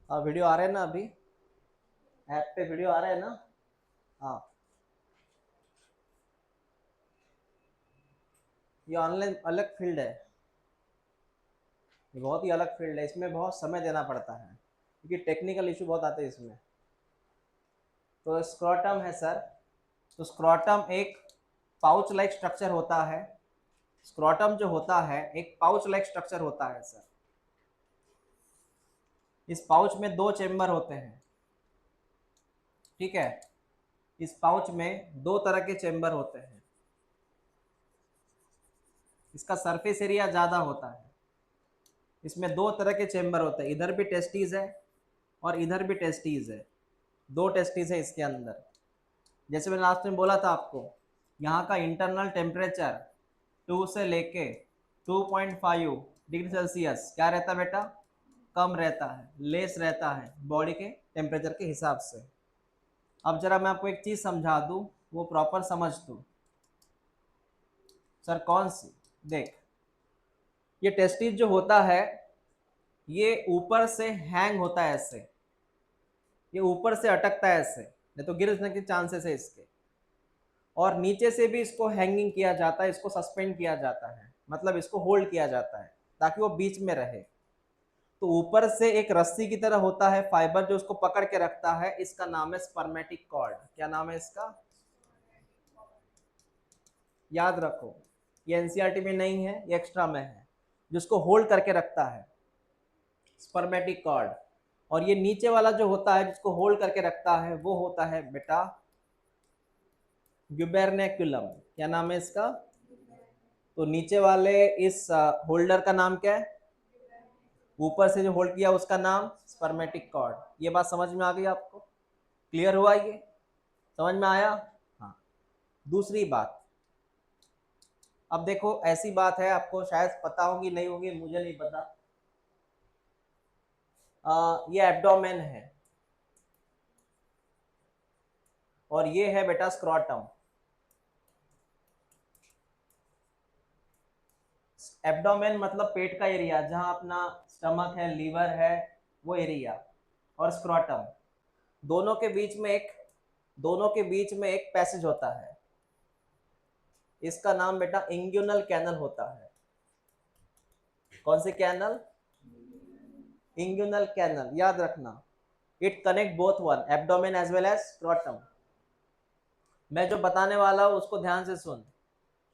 Video आ रहे हैं ना अभी? ऐप पे वीडियो आ रहा है ना? हाँ। ये ऑनलाइन अलग फील्ड है। ये बहुत ही अलग फील्ड है, इसमें बहुत समय देना पड़ता है क्योंकि टेक्निकल इशू बहुत आते हैं इसमें। तो स्क्रॉटम है सर। तो स्क्रॉटम एक पाउच लाइक स्ट्रक्चर होता है। स्क्रॉटम जो होता है एक पाउच लाइक स्ट्रक्चर होता है सर। इस पाउच में दो चेम्बर होते हैं। ठीक है। इस पाउच में दो तरह के चेम्बर होते हैं। इसका सरफेस एरिया ज़्यादा होता है। इसमें दो तरह के चेम्बर होते हैं, इधर भी टेस्टीज है और इधर भी टेस्टीज है। दो टेस्टीज है इसके अंदर। जैसे मैंने लास्ट में बोला था आपको, यहाँ का इंटरनल टेम्परेचर 2 से लेके 2.5 डिग्री सेल्सियस क्या रहता है बेटा? कम रहता है, लेस रहता है बॉडी के टेम्परेचर के हिसाब से। अब जरा मैं आपको एक चीज़ समझा दूँ, वो प्रॉपर समझ दूँ। सर कौन सी? देख, ये टेस्टिस जो होता है ये ऊपर से हैंग होता है ऐसे। ये ऊपर से अटकता है ऐसे, नहीं तो गिरने के चांसेस है इसके। और नीचे से भी इसको हैंगिंग किया जाता है, इसको सस्पेंड किया जाता है, मतलब इसको होल्ड किया जाता है ताकि वो बीच में रहे। तो ऊपर से एक रस्सी की तरह होता है फाइबर जो उसको पकड़ के रखता है, इसका नाम है स्पर्मेटिक कॉर्ड। क्या नाम है इसका? याद रखो, ये एनसीईआरटी में नहीं है, ये एक्स्ट्रा में है। जिसको होल्ड करके रखता है स्पर्मेटिक कॉर्ड। और ये नीचे वाला जो होता है जिसको होल्ड करके रखता है वो होता है बेटा ग्यूबेर्नेकुलम। क्या नाम है इसका? तो नीचे वाले इस होल्डर का नाम क्या है? ऊपर से जो होल्ड किया उसका नाम स्पर्मेटिक कॉर्ड। ये बात समझ में आ गई आपको? क्लियर हुआ ये? समझ में आया? हाँ। दूसरी बात, अब देखो ऐसी बात है, आपको शायद पता होगी नहीं होगी मुझे नहीं पता। ये एब्डोमेन है और ये है बेटा स्क्रॉटम। एब्डोमेन मतलब पेट का एरिया, जहां अपना स्टमक है, लीवर है, वो एरिया। और स्क्रॉटम, दोनों के बीच में एक दोनों के बीच में एक पैसेज होता है। इसका नाम बेटा इंग्यूनल कैनल होता है। कौन से कैनल? इंग्यूनल कैनल, याद रखना। It connect both one abdomen as well as scrotum. मैं जो बताने वाला हूं उसको ध्यान से सुन,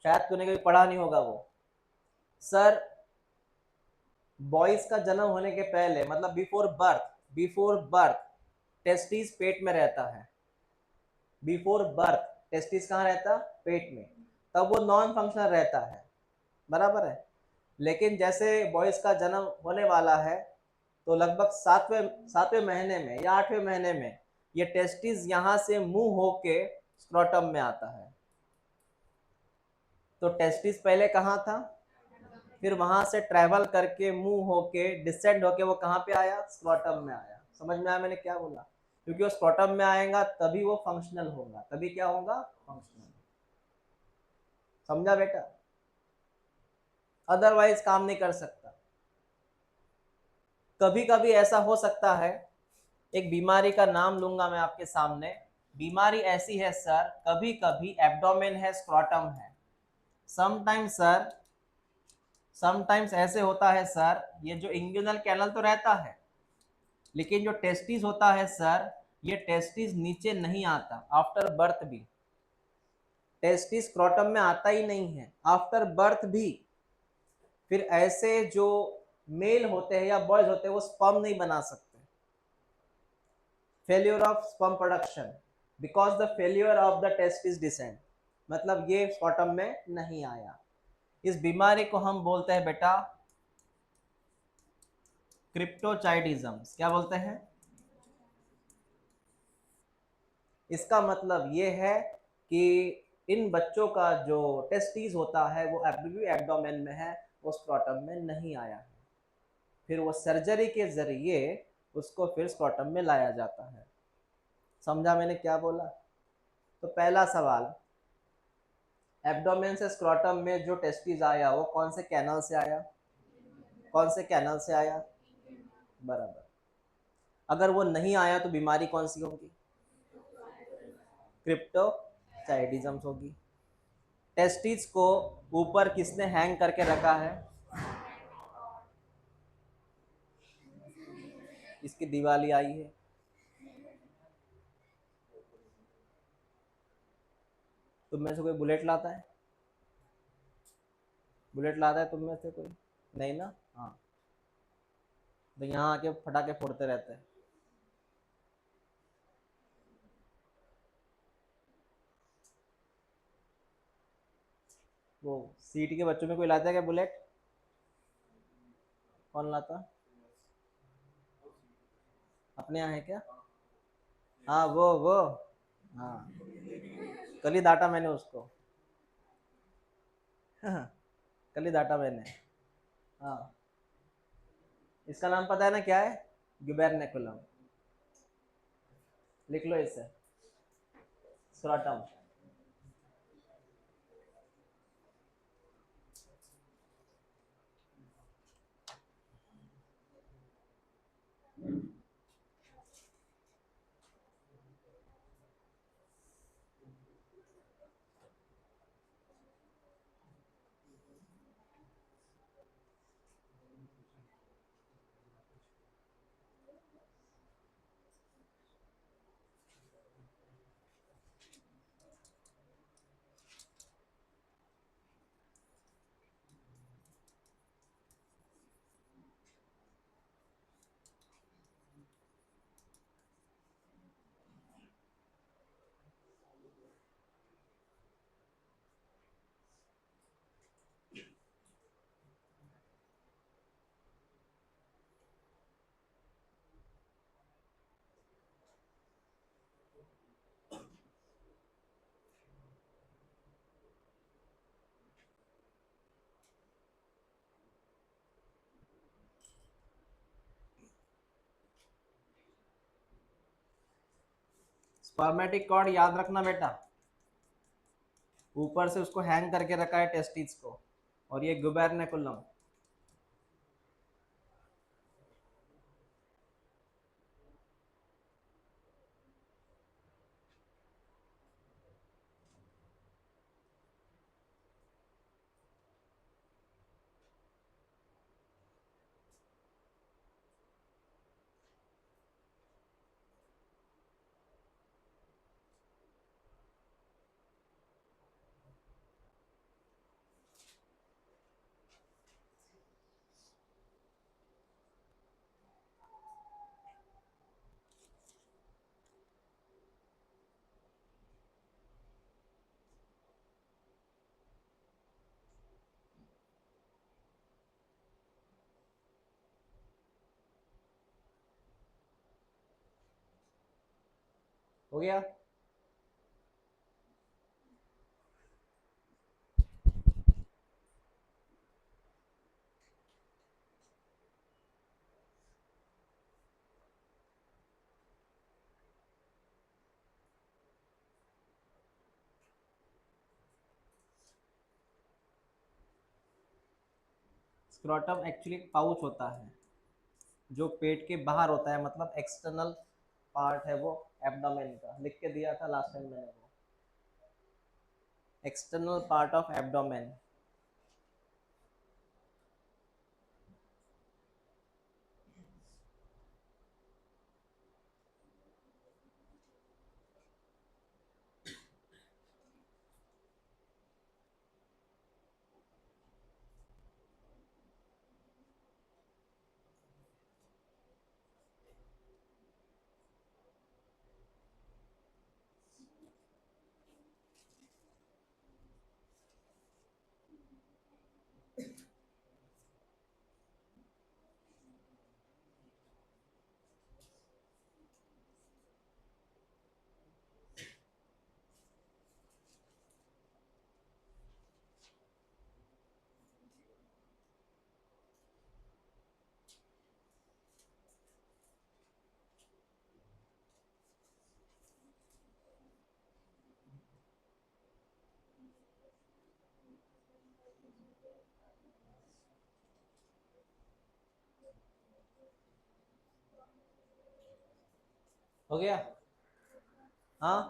शायद तूने कभी पढ़ा नहीं होगा वो। सर, बॉयज का जन्म होने के पहले मतलब बिफोर बर्थ टेस्टिस पेट में रहता है। बिफोर बर्थ टेस्टिस कहाँ रहता? पेट में। तब वो नॉन फंक्शनल रहता है, बराबर है। लेकिन जैसे बॉयज का जन्म होने वाला है तो लगभग सातवें सातवें महीने में या 8वें महीने में ये टेस्टिस यहाँ से मूव होके स्क्रोटम में आता है। तो टेस्टिस पहले कहाँ था? फिर वहां से ट्रेवल करके मूव होके डिसेंड होके वो कहाँ पे आया? स्क्रोटम में आया। समझ में आया मैंने क्या बोला? क्योंकि वो स्क्रोटम में आएगा तभी वो फंक्शनल होगा, तभी क्या होगा? फंक्शनल। समझा बेटा? अदरवाइज काम नहीं कर सकता। कभी कभी ऐसा हो सकता है, एक बीमारी का नाम लूंगा मैं आपके सामने। बीमारी ऐसी है सर, कभी कभी एब्डोमेन है, स्क्रोटम है। समटाइम्स सर, समटाइम्स ऐसे होता है सर, ये जो इंग्यूनल कैनल तो रहता है लेकिन जो टेस्टिस होता है सर, ये टेस्टिस नीचे नहीं आता आफ्टर बर्थ भी। टेस्टिस स्क्रोटम में आता ही नहीं है आफ्टर बर्थ भी। फिर ऐसे जो मेल होते हैं या बॉयज होते हैं वो स्पर्म नहीं बना सकते। Failure of sperm production because the failure of the testis descent, मतलब ये स्क्रोटम में नहीं आया। इस बीमारी को हम बोलते हैं बेटा क्रिप्टोचाइडिज्म। क्या बोलते हैं? इसका मतलब ये है कि इन बच्चों का जो टेस्टिस होता है वो अभी एब्डोमेन में है, वो स्क्रोटम में नहीं आया है। फिर वो सर्जरी के जरिए उसको फिर स्क्रोटम में लाया जाता है। समझा मैंने क्या बोला? तो पहला सवाल, एब्डोमेन से स्क्रोटम में जो टेस्टिस आया वो कौन से कैनल से आया? कौन से कैनल से आया? बराबर। अगर वो नहीं आया तो बीमारी कौन सी होगी? क्रिप्टोचाइडिज्म होगी। टेस्टिस को ऊपर किसने हैंग करके रखा है? इसकी दिवाली आई है। तुम में से कोई बुलेट लाता है? बुलेट लाता है तुम में से कोई? नहीं ना? हाँ, तो यहाँ आके फटाके फोड़ते रहते हैं। वो सीट के बच्चों में कोई लाता है क्या बुलेट? कौन लाता? अपने यहाँ है क्या? हाँ, वो। हाँ, कल ही डांटा मैंने उसको। कल ही डांटा मैंने। हाँ, इसका नाम पता है ना क्या है? ग्यूबेर्नेकुलम। लिख लो इसे, स्क्रॉटम। स्पर्मेटिक कॉर्ड याद रखना बेटा, ऊपर से उसको हैंग करके रखा है टेस्टिस को, और ये गुबेर्नेकुलम। हो गया? स्क्रोटम एक्चुअली एक पाउच होता है जो पेट के बाहर होता है, मतलब एक्सटर्नल पार्ट है वो, एब्डोमेन का लिख के दिया था लास्ट टाइम मैंने वो, एक्सटर्नल पार्ट ऑफ एब्डोमेन। हो गया? हाँ,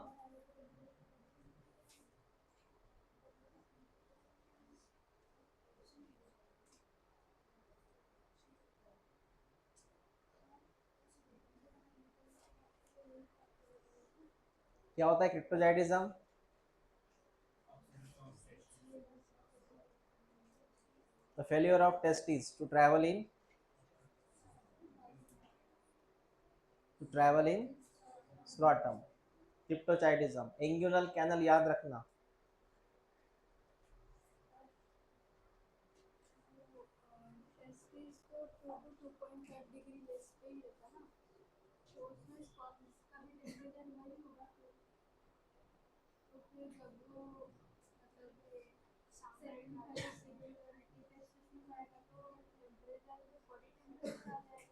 क्या होता है cryptorchidism? The failure of testis to travel in scrotum. Cryptorchidism, inguinal canal याद रखना। टेस्टिस तो 2 to 2.5 डिग्री लेस पे ही रहता ना, तो उसमें इसका भी टेम्परेचर नहीं होगा तो फिर जब वो मतलब सिमिलरिटी टेस्टिस में जाएगा तो टेम्परेचर बॉडी टेम्परेचर आ जाएगा।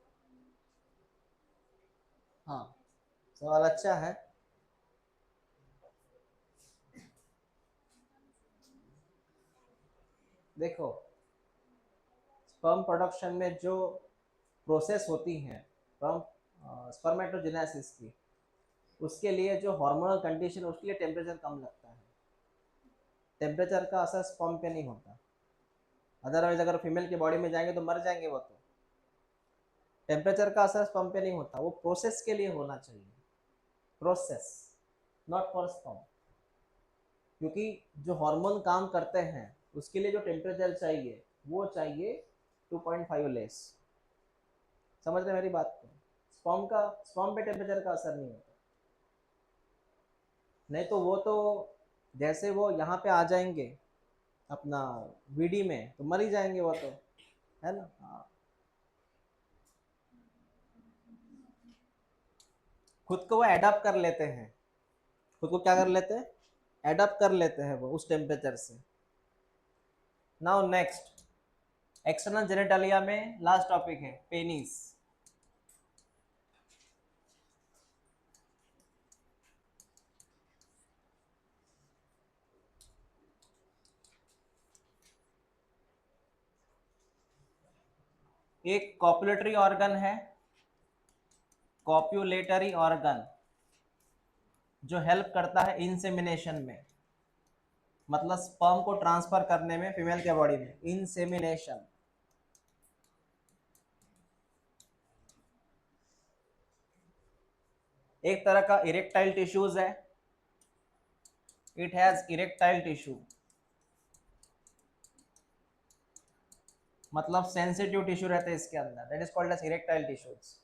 हाँ, सवाल अच्छा है। देखो, स्पर्म प्रोडक्शन में जो प्रोसेस होती है स्पर्मेटोजेनेसिस की, उसके लिए जो हार्मोनल कंडीशन, उसके लिए टेम्परेचर कम लगता है। टेम्परेचर का असर स्पर्म पे नहीं होता। अदरवाइज अगर फीमेल की बॉडी में जाएंगे तो मर जाएंगे वो तो। टेम्परेचर का असर स्पर्म पे नहीं होता, वो प्रोसेस के लिए होना चाहिए। Process, not for sperm. क्योंकि जो हार्मोन काम करते हैं उसके लिए जो टेम्परेचर चाहिए वो चाहिए 2.5 लेस। समझ रहे मेरी बात को? स्पर्म पे टेम्परेचर का असर नहीं होता। नहीं तो वो तो जैसे वो यहाँ पे आ जाएंगे अपना वीडी में तो मर ही जाएंगे वो तो, है ना? हाँ। खुद को वो एडाप्ट कर लेते हैं। खुद को क्या कर लेते हैं? एडाप्ट कर लेते हैं वो उस टेम्परेचर से। नाउ नेक्स्ट, एक्सटर्नल जेनेटालिया में लास्ट टॉपिक है पेनिस। एक कॉपुलेटरी ऑर्गन है, कॉप्युलेटरी ऑर्गन, जो हेल्प करता है इंसेमिनेशन में, मतलब स्पर्म को ट्रांसफर करने में फीमेल के बॉडी में, इंसेमिनेशन। एक तरह का इरेक्टाइल टिश्यूज है, इट हैज इरेक्टाइल टिश्यू, मतलब सेंसिटिव टिश्यू रहते हैं इसके अंदर, that is called as erectile tissues.